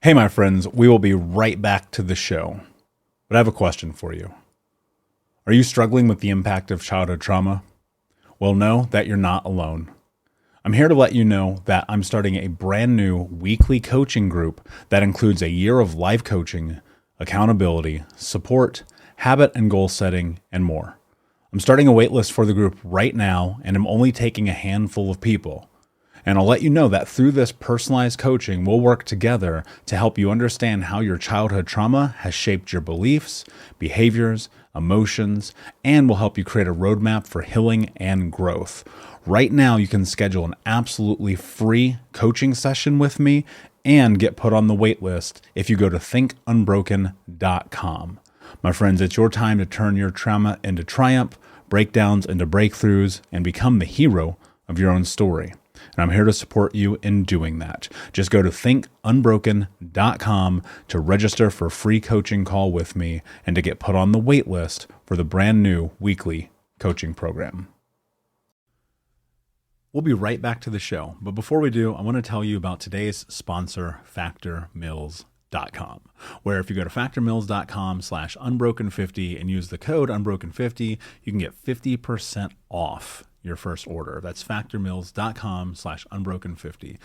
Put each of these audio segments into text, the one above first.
Hey, my friends, we will be right back to the show. But I have a question for you. Are you struggling with the impact of childhood trauma? Well, know that you're not alone. I'm here to let you know that I'm starting a brand new weekly coaching group that includes a year of life coaching, accountability, support, habit and goal setting, and more. I'm starting a waitlist for the group right now, and I'm only taking a handful of people. And I'll let you know that through this personalized coaching, we'll work together to help you understand how your childhood trauma has shaped your beliefs, behaviors, emotions, and will help you create a roadmap for healing and growth. Right now, you can schedule an absolutely free coaching session with me and get put on the wait list if you go to thinkunbroken.com. My friends, it's your time to turn your trauma into triumph, breakdowns into breakthroughs, and become the hero of your own story. And I'm here to support you in doing that. Just go to thinkunbroken.com to register for a free coaching call with me and to get put on the wait list for the brand new weekly coaching program. We'll be right back to the show. But before we do, I want to tell you about today's sponsor, factormeals.com, where if you go to factormeals.com/unbroken50 and use the code unbroken50, you can get 50% off your first order. That's factormeals.com/unbroken50.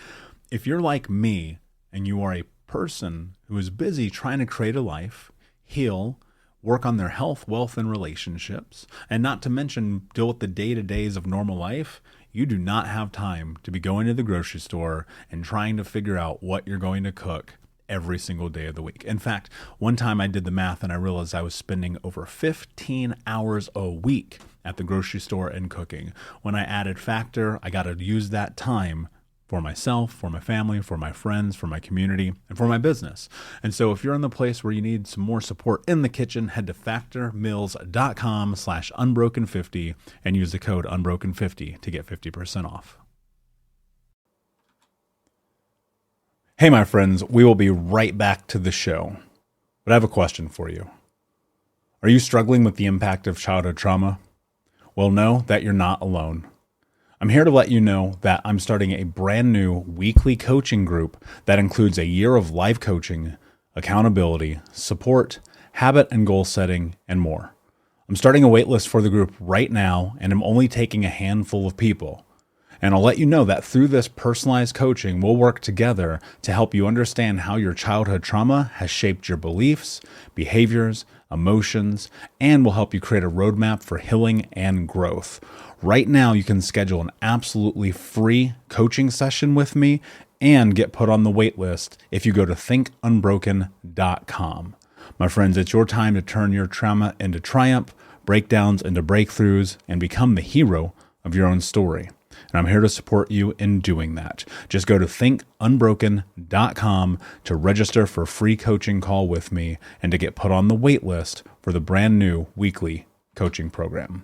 If you're like me and you are a person who is busy trying to create a life, heal, work on their health, wealth, and relationships, and not to mention deal with the day-to-days of normal life, you do not have time to be going to the grocery store and trying to figure out what you're going to cook every single day of the week. In fact, one time I did the math and I realized I was spending over 15 hours a week at the grocery store and cooking. When I added Factor, I got to use that time for myself, for my family, for my friends, for my community, and for my business. And so if you're in the place where you need some more support in the kitchen, head to factormeals.com/unbroken50 and use the code unbroken50 to get 50% off. Hey, my friends, we will be right back to the show. But I have a question for you. Are you struggling with the impact of childhood trauma? Well, know that you're not alone. I'm here to let you know that I'm starting a brand new weekly coaching group that includes a year of life coaching, accountability, support, habit and goal setting, and more. I'm starting a waitlist for the group right now, and I'm only taking a handful of people. And I'll let you know that through this personalized coaching, we'll work together to help you understand how your childhood trauma has shaped your beliefs, behaviors, emotions, and will help you create a roadmap for healing and growth. Right now, you can schedule an absolutely free coaching session with me and get put on the wait list if you go to thinkunbroken.com. My friends, it's your time to turn your trauma into triumph, breakdowns into breakthroughs, and become the hero of your own story. And I'm here to support you in doing that. Just go to thinkunbroken.com to register for a free coaching call with me and to get put on the wait list for the brand new weekly coaching program.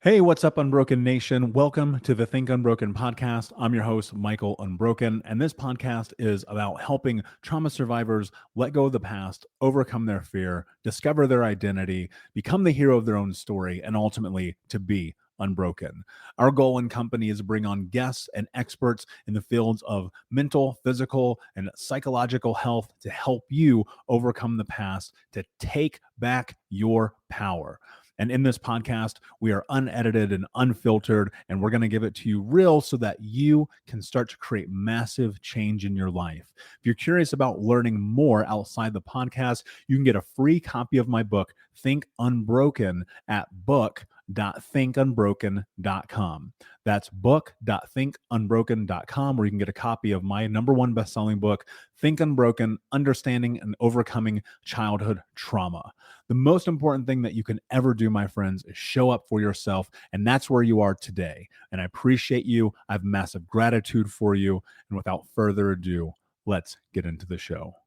Hey, what's up, Unbroken Nation? Welcome to the Think Unbroken podcast. I'm your host, Michael Unbroken, and this podcast is about helping trauma survivors let go of the past, overcome their fear, discover their identity, become the hero of their own story, and ultimately to be unbroken. Our goal in company is to bring on guests and experts in the fields of mental, physical, and psychological health to help you overcome the past, to take back your power. And in this podcast, we are unedited and unfiltered, and we're going to give it to you real so that you can start to create massive change in your life. If you're curious about learning more outside the podcast, you can get a free copy of my book, Think Unbroken, at book.thinkunbroken.com. That's book.thinkunbroken.com, where you can get a copy of my #1 best-selling book, Think Unbroken: Understanding and Overcoming Childhood Trauma. The most important thing that you can ever do, my friends, is show up for yourself, and that's where you are today. And I appreciate you. I have massive gratitude for you. And without further ado, let's get into the show.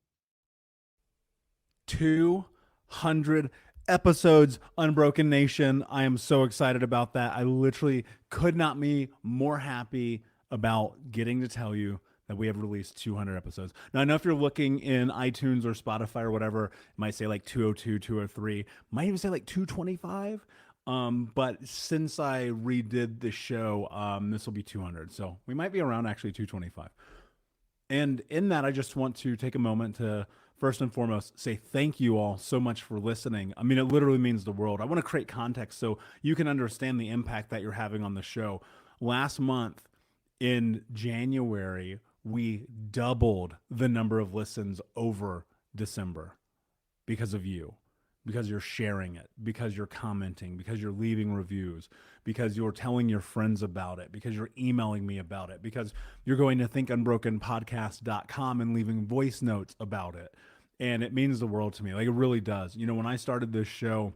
200 episodes, Unbroken Nation. I am so excited about that. I literally could not be more happy about getting to tell you that we have released 200 episodes. Now, I know if you're looking in iTunes or Spotify or whatever, it might say like 202, 203, might even say like 225. But since I redid the show, this will be 200. So we might be around actually 225. And in that, I just want to take a moment to first and foremost say thank you all so much for listening. I mean, it literally means the world. I want to create context so you can understand the impact that you're having on the show. Last month in January, we doubled the number of listens over December because of you, because you're sharing it, because you're commenting, because you're leaving reviews, because you're telling your friends about it, because you're emailing me about it, because you're going to thinkunbrokenpodcast.com and leaving voice notes about it. And it means the world to me. Like, it really does. You know, when I started this show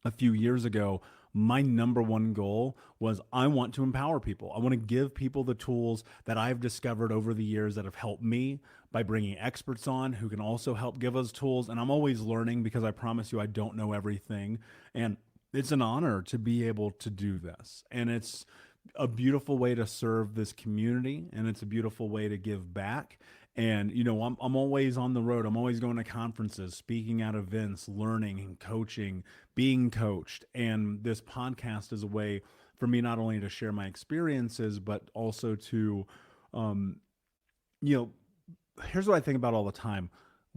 a few years ago, my number one goal was I want to empower people. I want to give people the tools that I've discovered over the years that have helped me by bringing experts on who can also help give us tools. And I'm always learning because I promise you I don't know everything. And it's an honor to be able to do this. And it's a beautiful way to serve this community, and it's a beautiful way to give back. And, you know, I'm always on the road. I'm always going to conferences, speaking at events, learning and coaching, being coached. And this podcast is a way for me not only to share my experiences, but also to, you know, here's what I think about all the time.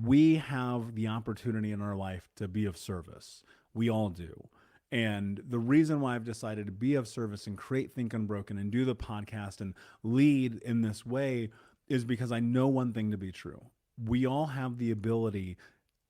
We have the opportunity in our life to be of service. We all do. And the reason why I've decided to be of service and create Think Unbroken and do the podcast and lead in this way is because I know one thing to be true. We all have the ability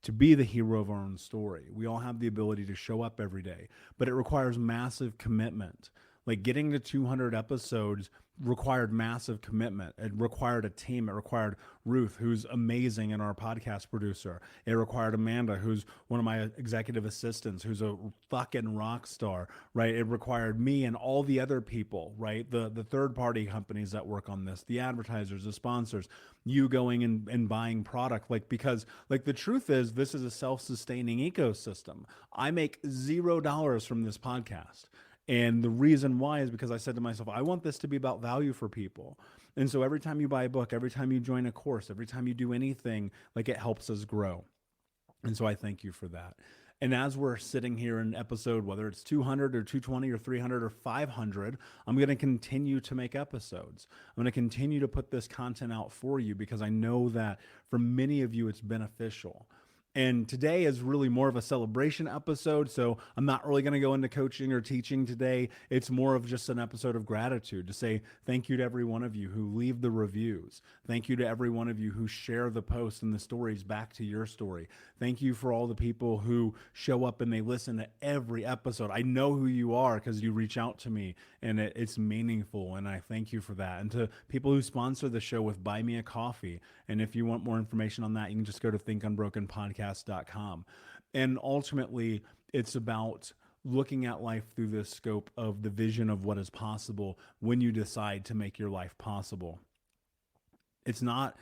to be the hero of our own story. We all have the ability to show up every day, but it requires massive commitment. Like, getting to 200 episodes required massive commitment. It required a team. It required Ruth, who's amazing and our podcast producer. It required Amanda, who's one of my executive assistants, who's a fucking rock star, right? It required me and all the other people, right? The third-party companies that work on this, the advertisers, the sponsors, you going and buying product. Like, because like the truth is, this is a self-sustaining ecosystem. I make $0 from this podcast. And the reason why is because I said to myself, I want this to be about value for people. And so every time you buy a book, every time you join a course, every time you do anything, like, it helps us grow. And so I thank you for that. And as we're sitting here in episode, whether it's 200 or 220 or 300 or 500, I'm going to continue to make episodes. I'm going to continue to put this content out for you because I know that for many of you, it's beneficial. And today is really more of a celebration episode, so I'm not really going to go into coaching or teaching today. It's more of just an episode of gratitude to say thank you to every one of you who leave the reviews. Thank you to every one of you who share the posts and the stories back to your story. Thank you for all the people who show up and they listen to every episode. I know who you are because you reach out to me, and it's meaningful, and I thank you for that. And to people who sponsor the show with Buy Me a Coffee, and if you want more information on that, you can just go to thinkunbrokenpodcast.com. And ultimately, it's about looking at life through the scope of the vision of what is possible when you decide to make your life possible. It's not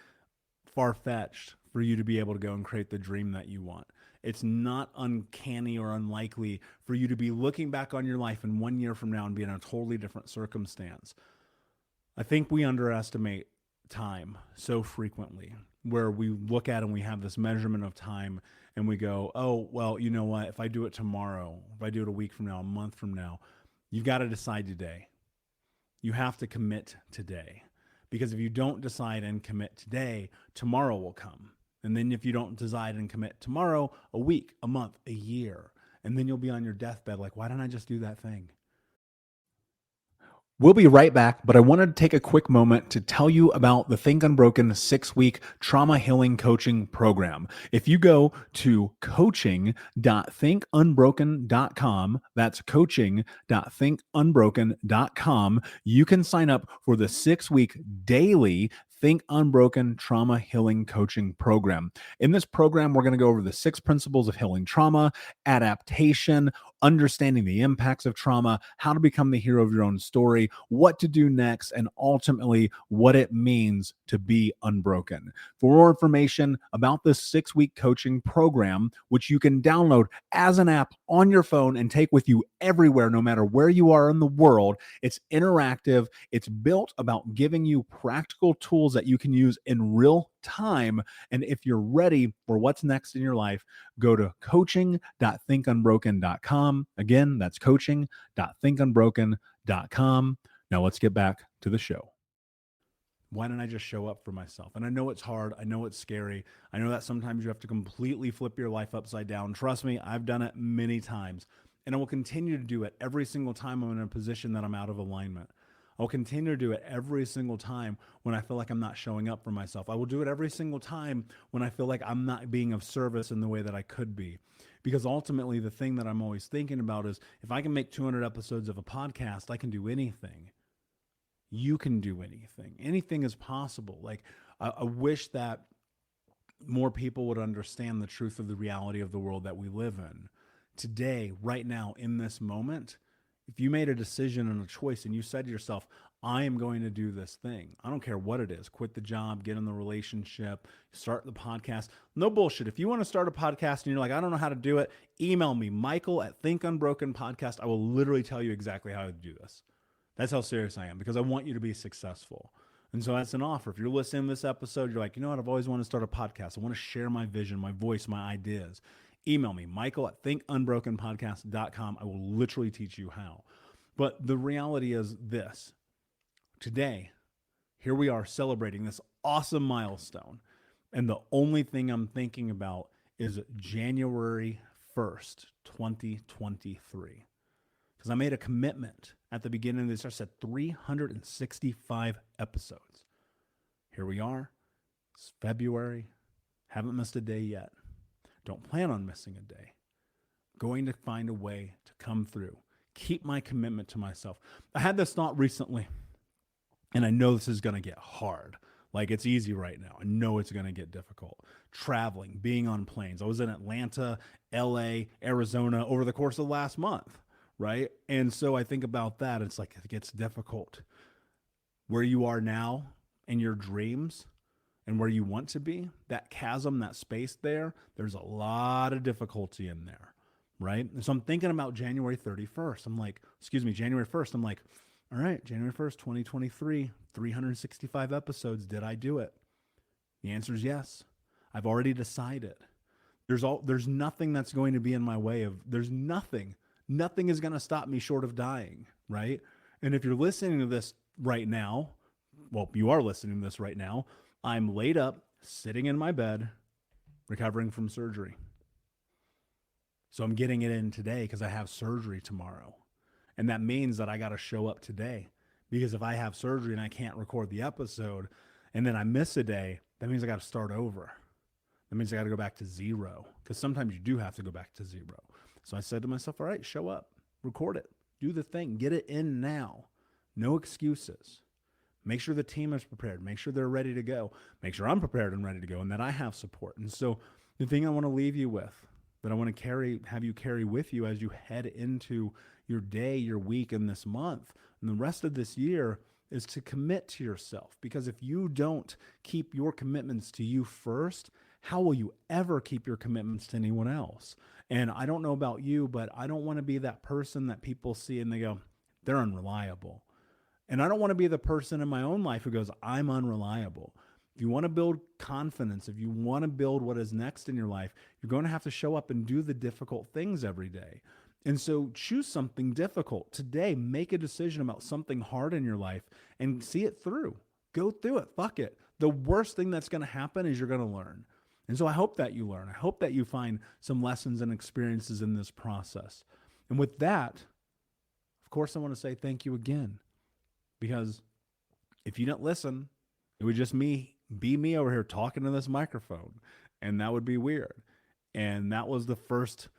far-fetched for you to be able to go and create the dream that you want. It's not uncanny or unlikely for you to be looking back on your life in 1 year from now and be in a totally different circumstance. I think we underestimate time so frequently, where we look at and we have this measurement of time and we go, oh, well, you know what? If I do it tomorrow, if I do it a week from now, a month from now, you've got to decide today. You have to commit today. Because if you don't decide and commit today, tomorrow will come. And then if you don't decide and commit tomorrow, a week, a month, a year, and then you'll be on your deathbed like, why didn't I just do that thing? We'll be right back, but I wanted to take a quick moment to tell you about the Think Unbroken 6-week trauma healing coaching program. If you go to coaching.thinkunbroken.com, that's coaching.thinkunbroken.com, you can sign up for the 6-week daily Think Unbroken trauma healing coaching program. In this program, we're going to go over the 6 principles of healing trauma, adaptation, understanding the impacts of trauma, how to become the hero of your own story, what to do next, and ultimately what it means to be unbroken. For more information about this 6-week coaching program, which you can download as an app on your phone and take with you everywhere, no matter where you are in the world, it's interactive. It's built about giving you practical tools that you can use in real time. And if you're ready for what's next in your life, go to coaching.thinkunbroken.com. Again, that's coaching.thinkunbroken.com. Now let's get back to the show. Why didn't I just show up for myself? And I know it's hard. I know it's scary. I know that sometimes you have to completely flip your life upside down. Trust me, I've done it many times. And I will continue to do it every single time I'm in a position that I'm out of alignment. I'll continue to do it every single time when I feel like I'm not showing up for myself. I will do it every single time when I feel like I'm not being of service in the way that I could be. Because ultimately, the thing that I'm always thinking about is if I can make 200 episodes of a podcast, I can do anything. You can do anything. Anything is possible. Like, I wish that more people would understand the truth of the reality of the world that we live in. Today, right now, in this moment, if you made a decision and a choice and you said to yourself, I am going to do this thing, I don't care what it is, quit the job, get in the relationship, start the podcast, no bullshit. If you want to start a podcast and you're like, I don't know how to do it, email me, Michael at Think Unbroken Podcast. I will literally tell you exactly how to do this. That's how serious I am, because I want you to be successful. And so that's an offer. If you're listening to this episode, you're like, you know what? I've always wanted to start a podcast. I want to share my vision, my voice, my ideas. Email me, Michael at thinkunbrokenpodcast.com. I will literally teach you how. But the reality is this. Today, here we are celebrating this awesome milestone. And the only thing I'm thinking about is January 1st, 2023. Because I made a commitment at the beginning of this. I said 365 episodes. Here we are. It's February. Haven't missed a day yet. Don't plan on missing a day. Going to find a way to come through. Keep my commitment to myself. I had this thought recently, and I know this is going to get hard. Like, it's easy right now. I know it's going to get difficult. Traveling, being on planes. I was in Atlanta, LA, Arizona over the course of the last month, right? And so I think about that. It's like, it gets difficult. Where you are now in your dreams and where you want to be, that chasm, that space there, there's a lot of difficulty in there, right? And so I'm thinking about January 31st. January 1st. I'm like, all right, January 1st, 2023, 365 episodes. Did I do it? The answer is yes. I've already decided. There's nothing that's going to be in my way of, there's nothing. Nothing is going to stop me short of dying, right? And if you're listening to this right now, well, you are listening to this right now, I'm laid up, sitting in my bed, recovering from surgery. So I'm getting it in today because I have surgery tomorrow. And that means that I got to show up today, because if I have surgery and I can't record the episode and then I miss a day, that means I got to start over. That means I got to go back to zero, because sometimes you do have to go back to zero. So I said to myself, all right, show up, record it, do the thing, get it in now. No excuses. Make sure the team is prepared. Make sure they're ready to go. Make sure I'm prepared and ready to go, and that I have support. And so the thing I want to leave you with, that I want to have you carry with you as you head into your day, your week, and this month, and the rest of this year, is to commit to yourself. Because if you don't keep your commitments to you first, how will you ever keep your commitments to anyone else? And I don't know about you, but I don't want to be that person that people see and they go, they're unreliable. And I don't want to be the person in my own life who goes, I'm unreliable. If you want to build confidence, if you want to build what is next in your life, you're going to have to show up and do the difficult things every day. And so choose something difficult. Today, make a decision about something hard in your life and see it through. Go through it. Fuck it. The worst thing that's going to happen is you're going to learn. And so I hope that you learn. I hope that you find some lessons and experiences in this process. And with that, of course, I want to say thank you again. Because if you didn't listen, it would just be me over here talking to this microphone. And that would be weird. And that was the first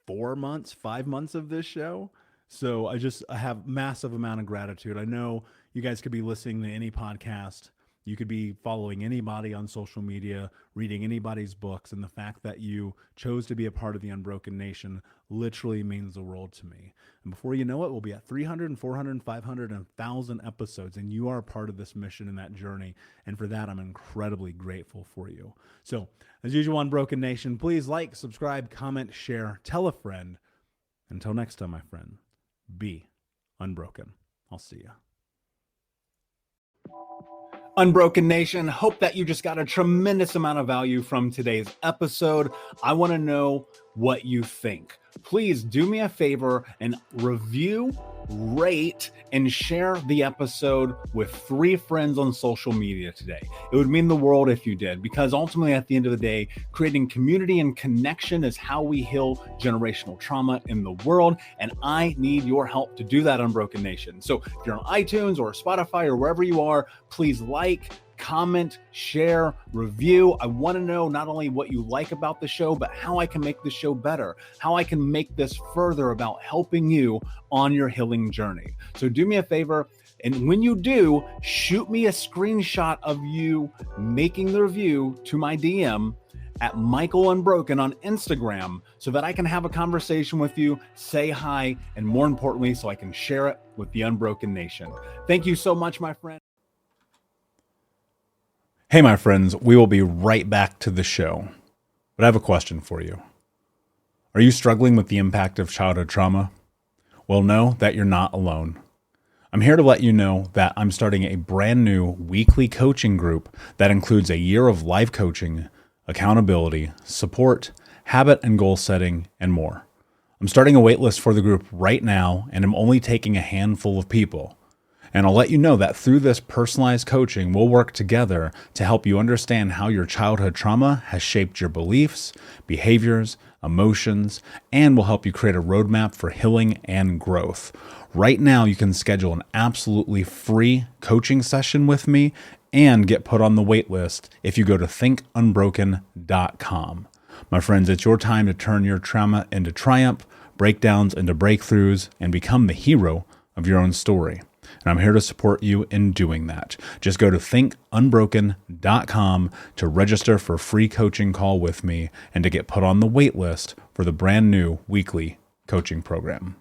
5 months of this show. So I have massive amount of gratitude. I know you guys could be listening to any podcast. You could be following anybody on social media, reading anybody's books, and the fact that you chose to be a part of the Unbroken Nation literally means the world to me. And before you know it, we'll be at 300 and 400 and 500 and 1,000 episodes, and you are a part of this mission and that journey. And for that, I'm incredibly grateful for you. So, as usual, Unbroken Nation, please like, subscribe, comment, share, tell a friend. Until next time, my friend, be unbroken. I'll see you. Unbroken Nation, hope that you just got a tremendous amount of value from today's episode. I want to know what you think. Please do me a favor and review, rate, and share the episode with 3 friends on social media today. It would mean the world if you did, because ultimately at the end of the day, creating community and connection is how we heal generational trauma in the world. And I need your help to do that, Unbroken Nation. So if you're on iTunes or Spotify or wherever you are, please like, comment, share, review. I want to know not only what you like about the show, but how I can make the show better, how I can make this further about helping you on your healing journey. So do me a favor, and when you do, shoot me a screenshot of you making the review to my DM at Michael Unbroken on Instagram so that I can have a conversation with you, say hi, and more importantly, so I can share it with the Unbroken Nation. Thank you so much, my friend. Hey, my friends, we will be right back to the show, but I have a question for you. Are you struggling with the impact of childhood trauma? Well, know that you're not alone. I'm here to let you know that I'm starting a brand new weekly coaching group that includes a year of live coaching, accountability, support, habit and goal setting, and more. I'm starting a waitlist for the group right now, and I'm only taking a handful of people. And I'll let you know that through this personalized coaching, we'll work together to help you understand how your childhood trauma has shaped your beliefs, behaviors, emotions, and will help you create a roadmap for healing and growth. Right now, you can schedule an absolutely free coaching session with me and get put on the wait list if you go to thinkunbroken.com. My friends, it's your time to turn your trauma into triumph, breakdowns into breakthroughs, and become the hero of your own story. And I'm here to support you in doing that. Just go to thinkunbroken.com to register for a free coaching call with me and to get put on the wait list for the brand new weekly coaching program.